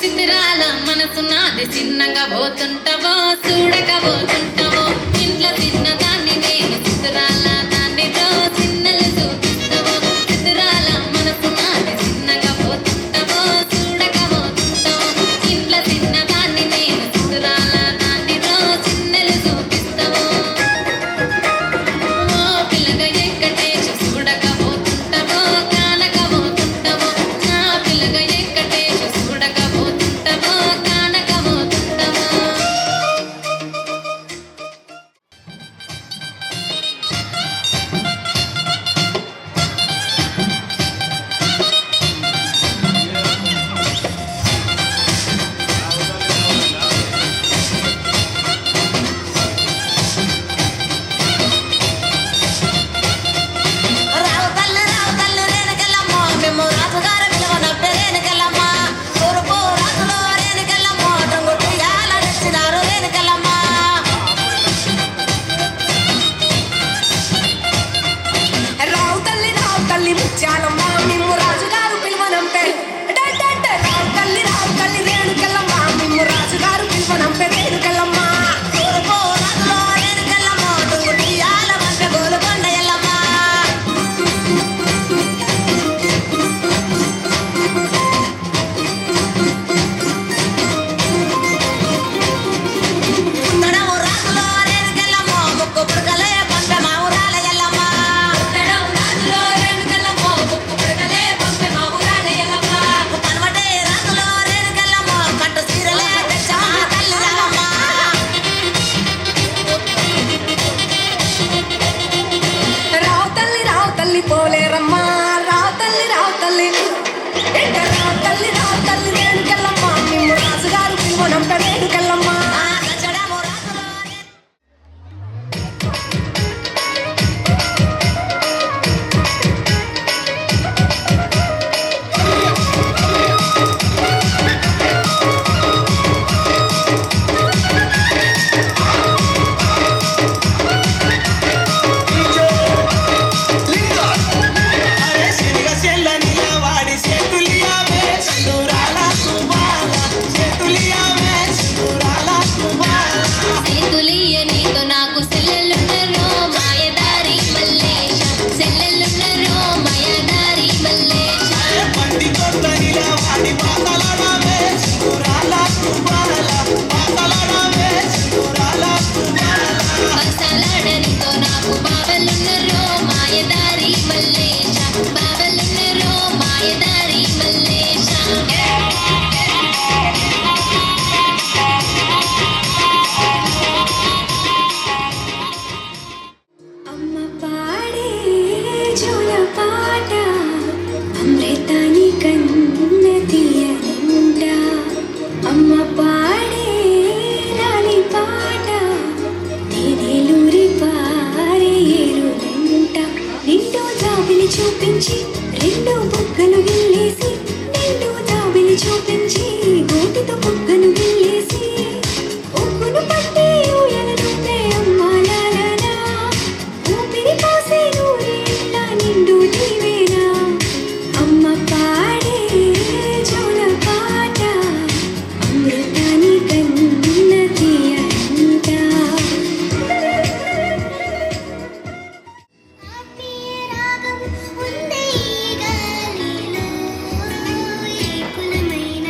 సిద్ధరాల మనసు నాది చిన్నగా పోతుంటావో చూడకపోతుంటావో ఇంట్లో చిన్నదాన్ని నేను సిద్ధరాల దాన్నితో చిన్నలు చూపిస్తావో సిద్ధరాల మనసు నాది చిన్నగా పోతుంటావో చూడకపోతుంటావో ఇంట్లో చిన్నదాన్ని నేను సిద్ధరాల దాన్నితో చిన్నలు చూపిస్తావో ఓ పిల్లగా వెంకటేశు చూడకపోతుంటావో కానకపోతుంటావో నా పిల్లగా వెంకటేశు చూడకపోతుంటావో కానకపోతుంటావో రావు తల్లి రేణుకెళ్ళమ్మ మేము రాజుగారు పిలవనట్టే రేణుకెళ్ళమ్మ తూర్పు రాజులో రేణుకెళ్ళమ్మ టంగు తీయాల తెచ్చినారు రేణుకెళ్ళమ్మ రావు తల్లి ముత్యాలమ్మ మిమ్ము రాజుగారు పిలువనంపే రావు తల్లి రేణుకెళ్ళమ్మ మిమ్ము రాజుగారు పిలువనంపే రేణుకెళ్ళమ్మ తూర్పు రాజులో రేణుకెళ్ళమ్మ టంగు తీయాల వంట గోలుకొండ ఎల్లమ్మ ఉండడము రాజులో రేణుకెళ్ళమ్మ ముక్కు పుడకలే పంట మా ఊరాల ఎల్లమ్మ రాజులో రేణుకెళ్ళమ్మ ముక్కు పుడకలే పంపే మా ఊరాల ఎల్లమ్మ కనబడే రాజులో రేణుకెళ్ళమ్మ పట్టు చీరలే తెచ్చమ్మ తల్లి ఎల్లమ్మ రావు తల్లి పోలేరమ్మ రావు తల్లి ఏంట రావు తల్లి రేణుకెళ్ళమ్మ మిమ్ము రాజుగారు పిలువనంపే రేణుకెళ్ళమ్మ కచ్చడము రాజులో అరే శనిగ చెల్లని వాడి చేతులియావే సింధూరాల కుమార చేతులియావే సింధూరాల కుమార సేతులియ నీతో నాకు సెల్లెలున్నరో మాయదారి మల్లేశ సెల్లెలున్నరో మాయదారి మల్లేశ పండి కొత్తనిలా వాడి పాతలాడవే సింధూరాల కుమార పాతలాడవే సింధూరాల కుమార బసలాడనితో నాకు బావలున్నరో మాయదారి మల్లేశ బావలున్నరో మాయదారి మల్లేశ అమ్మ పాడే జోల పాట అమృతాని కన్న తీయనంట అమ్మ పాడే రాలి పాట తేనెలూరి పారే ఏరునంట నిండు జాబిలి చూపించి రెండు బుగ్గలు గిల్లేసి నిండు జాబిలి చూపించి గోటితో బుగ్గను గిల్లేసి ఉక్కును పట్టి ఊయలనుందే అమ్మ లాలనా ఊపిరి పోసే నూరేళ్ళ నిండు నీవేనా అమ్మ పాడే జోల పాట అమృతాని కన్న తీయనంట రాగం ఉందే గాలిలో ఏ కులమైన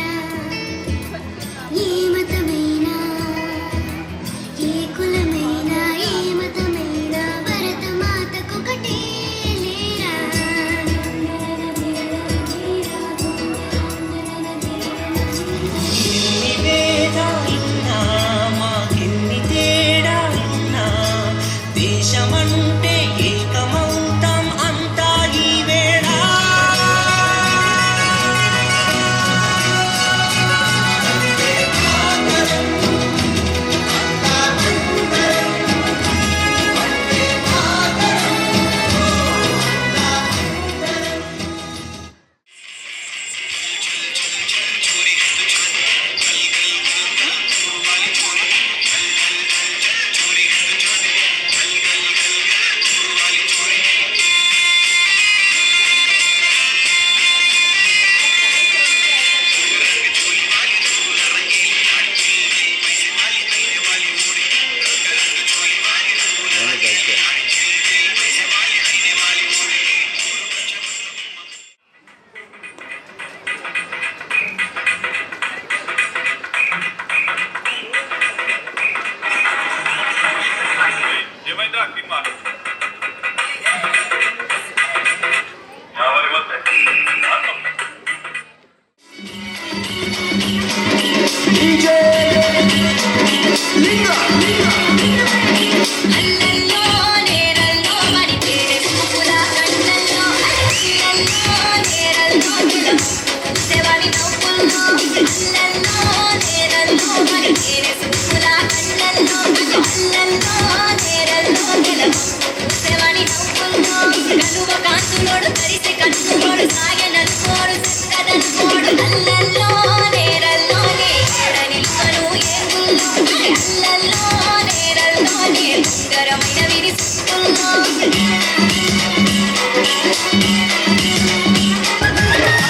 ముద్దులోడు తరిసే కట్టుకోడు సాయననుకోడు చక్కదనుకోడు అల్లల్లో నేరల్లోనే ఎడనిల్కను ఏగుల్లో అల్లల్లో నేరల్లోనే సుందరమైన విరిసుల్లో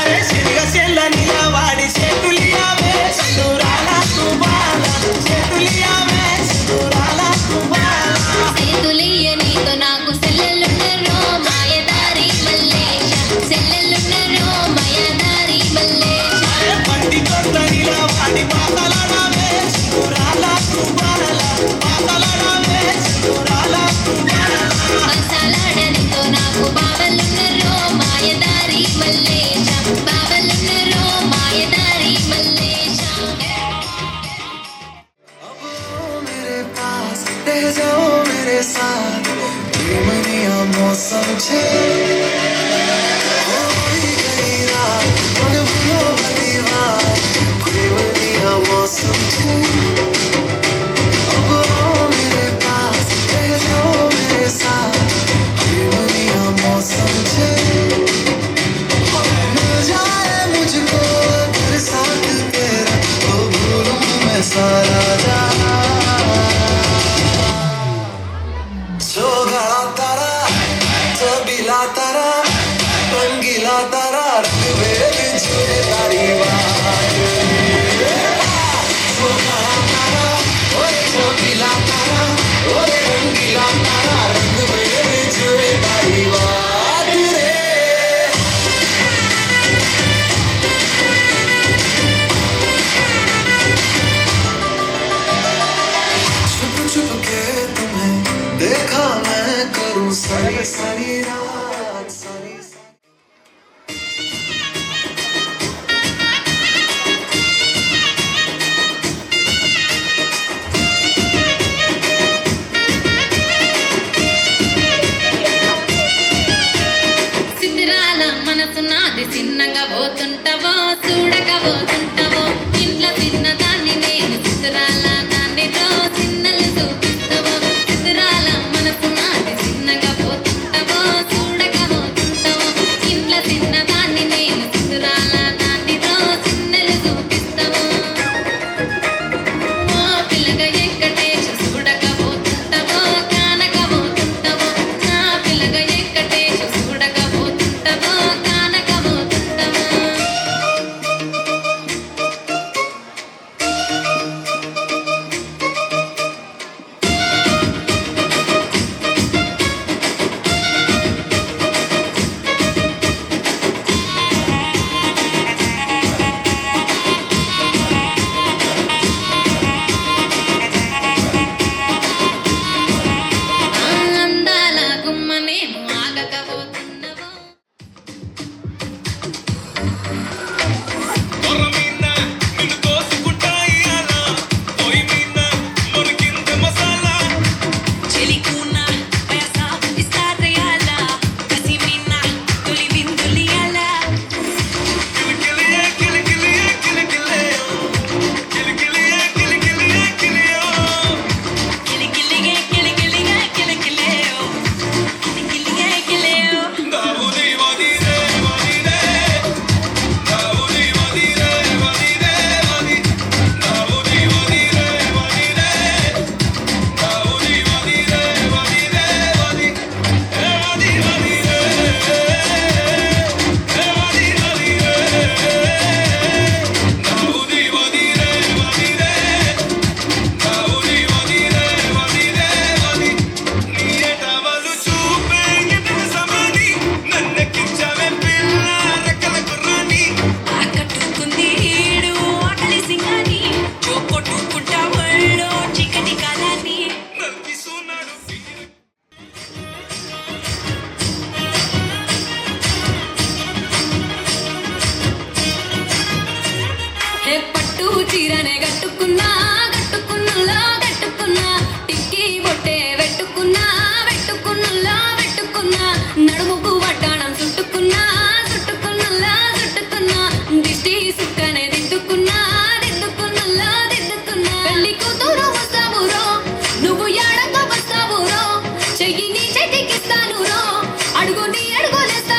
అరే చెల్లని వాడి చేతులియావే సింధూరాల తుబాల చేతులియావే సింధూరాల తుబాల సేతులయ్య నీతో నాకు సెల్లెలున్నరో మాయదారి మల్లేశ సెల్లెలున్నరో మాయదారి మల్లేశ పంటి కొత్తనిలా వాడి పాతలాడావే సింధూరాల తుబాల పాతలాడావే సింధూరాల తుబాల మసాలాడనితో నాకు బావలున్నరో మాయదారి మల్లేశ బావలున్నరో మాయదారి మల్లేశ मेरे पास रह जाओ मेरे साथ प्रेमनिया मौसम छे होई गई रात मन भूलो भली बात प्रेमनिया मौसम छे अब आओ मेरे पास रह जाओ मेरे साथ प्रेमनिया मौसम छे मिल जाए मुझको अगर साथ तेरा तो भूलूं मैं सारा सोगळा तारा चबिला तारा रंगीला तारा रंगवेल जुए तारी बात सोगळा तारा ओए चबिला तारा ओए रंगीला तारा रंगवेल जुए तारी बात रे छुप छुप के तुम्हें देखा मैं करूं सारी सारी रात सारी సిద్ధిరాల మనసు నాది చిన్నగా పోతుంటావో చూడగా పోతుంటావో ఇంట్లో చిన్నదాన్ని నేను సిద్ధిరాల దాన్నితో చిన్నలు చూపిస్తావో సిద్ధిరాల మనసు నాది చిన్నగా పోతుంటావో చూడగా పోతుంటావో ఇంట్లో చిన్నదాన్ని నేను సిద్ధిరాల దాన్నితో చిన్నలు చూపిస్తావో ఓ పిల్లగా వెంకటేశ చూడగా పోతుంటావో కానగా పోతుంటావో నా పిల్లగా వెంకటేశ చూడగా పోతుంటావో కానగా పోతుంటావో అందాల గుమ్మనేమో ఆగకపోతున్నవో కొరమీన నిన్ను కోసుకుంటా ఇయాల పోయి మీన మురికింద మసాలా చెలికున్న వయస విస్తారయాల కసిమిన్న తొలి విందులియాల కిలికిలియే కిలికిలియే కిలికిలియే కిలికిలియే కిలికిలియే కిలియో కిలికిలిగే కిలికిలిగే కిలికిలేయో కిలికిలిగే కిలియో దావుది వదిరే వదిరే దావుది వదిరే వదిరే వది దావుది వదిరే వదిరే దావుది వదిరే వదిరే వది ఏ వది వదిరే ఏ వది వదిరే దావుది వదిరే వదిరే దావుది వదిరే వదిరే వది నీ ఎటవలు చూపే ఎటవ సమాని నన్నెక్కించవే పిల్ల రెక్కల కుర్రాని ఆకట్టుకుంది ఈడు ఆకలి సింగాని చూపొట్టుకుంటా ఒళ్ళో చికటి కాలాన్ని నల్పిస్తున్నాడు ఏ పట్టు చీరనే కట్టుకున్నా కట్టుకున్నలా కట్టుకున్నా టిక్కీ బొట్టే పెట్టుకున్నా పెట్టుకున్నలా పెట్టుకున్నా నడుముకు వడ్డాణం చుట్టుకున్నా చుట్టుకున్నలా చుట్టుకున్నా దిష్టి సుక్కనే దిద్దుకున్నా దిద్దుకున్నలా దిద్దుకున్నా పెళ్లి కూతురు వస్తావురో నువ్వు ఎడక వస్తావురో చెయ్యి నీ చేతికిస్తాను రో అడుగు నీ అడుగులేస్తా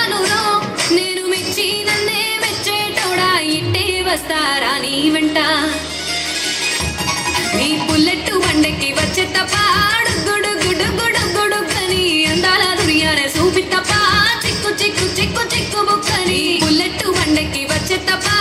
వచ్చేత్తప్ప